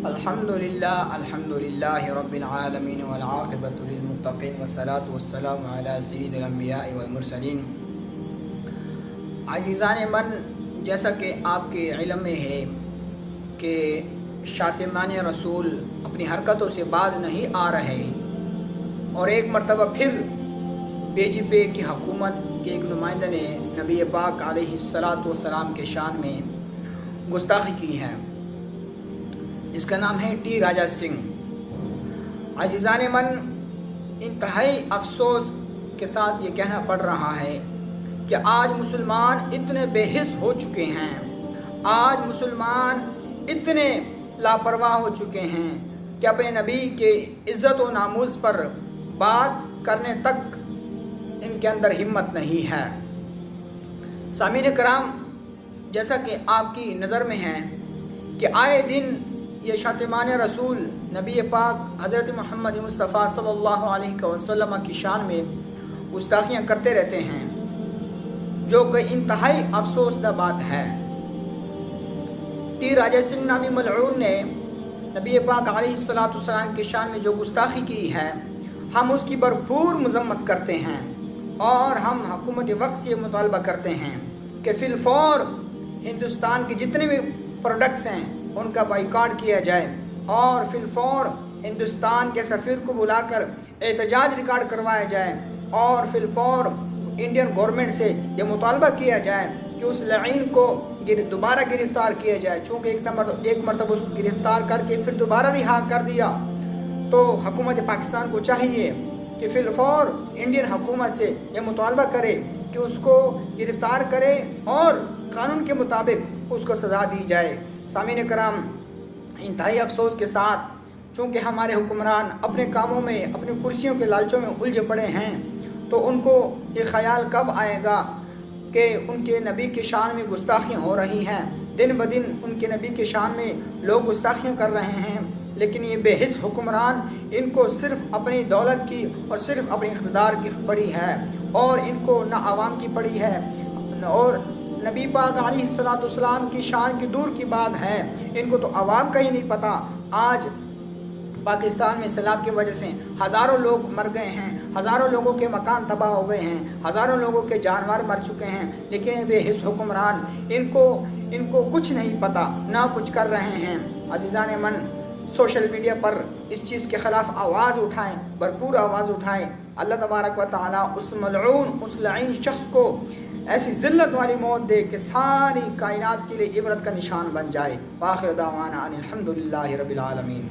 الحمدللہ رب العالمین والعاقبۃ للمتقین والصلاة والسلام علی سید الانبیاء والمرسلین۔ عزیزان من، جیسا کہ آپ کے علم میں ہے کہ شاتمان رسول اپنی حرکتوں سے باز نہیں آ رہے، اور ایک مرتبہ پھر بی جے پی کی حکومت کے ایک نمائندہ نے نبی پاک علیہ السلام کے شان میں گستاخی کی ہے، جس کا نام ہے ٹی راجا سنگھ۔ عزیزان من، انتہائی افسوس کے ساتھ یہ کہنا پڑ رہا ہے کہ آج مسلمان اتنے بے حس ہو چکے ہیں، آج مسلمان اتنے لاپرواہ ہو چکے ہیں کہ اپنے نبی کے عزت و ناموس پر بات کرنے تک ان کے اندر ہمت نہیں ہے۔ سامعین کرام، جیسا کہ آپ کی نظر میں ہے کہ آئے دن یہ شاتمان رسول نبی پاک حضرت محمد مصطفیٰ صلی اللہ علیہ وسلم کی شان میں گستاخیاں کرتے رہتے ہیں، جو کہ انتہائی افسوسناک بات ہے۔ ٹی راجا سنگھ نامی ملعون نے نبی پاک علیہ السلام کی شان میں جو گستاخی کی ہے، ہم اس کی بھرپور مذمت کرتے ہیں، اور ہم حکومت وقت سے مطالبہ کرتے ہیں کہ فی الفور ہندوستان کی جتنے بھی پروڈکٹس ہیں ان کا بائیکاٹ کیا جائے، اور فی الفور ہندوستان کے سفیر کو بلا کر احتجاج ریکارڈ کروایا جائے، اور فی الفور انڈین گورنمنٹ سے یہ مطالبہ کیا جائے کہ اس لعین کو دوبارہ گرفتار کیا جائے، چونکہ ایک مرتبہ اس کو گرفتار کر کے پھر دوبارہ رہا کر دیا، تو حکومت پاکستان کو چاہیے کہ فی الفور انڈین حکومت سے یہ مطالبہ کرے کہ اس کو گرفتار کرے اور قانون کے مطابق اس کو سزا دی جائے۔ سامعین کرام، انتہائی افسوس کے ساتھ چونکہ ہمارے حکمران اپنے کاموں میں، اپنی کرسیوں کے لالچوں میں الجھے پڑے ہیں، تو ان کو یہ خیال کب آئے گا کہ ان کے نبی کی شان میں گستاخیاں ہو رہی ہیں، دن بدن ان کے نبی کی شان میں لوگ گستاخیاں کر رہے ہیں، لیکن یہ بے حس حکمران، ان کو صرف اپنی دولت کی اور صرف اپنے اقتدار کی پڑی ہے، اور ان کو نہ عوام کی پڑی ہے، اور نبی پاک علیہ السلام کی شان کی دور کی بات ہے، ان کو تو عوام کا ہی نہیں پتہ۔ آج پاکستان میں سیلاب کی وجہ سے ہزاروں لوگ مر گئے ہیں، ہزاروں لوگوں کے مکان تباہ ہو گئے ہیں، ہزاروں لوگوں کے جانور مر چکے ہیں، لیکن یہ بے حس حکمران ان کو کچھ نہیں پتہ، نہ کچھ کر رہے ہیں۔ عزیزان من، سوشل میڈیا پر اس چیز کے خلاف آواز اٹھائیں، بھرپور آواز اٹھائیں۔ اللہ تبارک و تعالیٰ اس ملعون، اس لعین شخص کو ایسی ذلت والی موت دے کہ ساری کائنات کے لیے عبرت کا نشان بن جائے۔ وآخر دعوانا ان الحمدللہ رب العالمین۔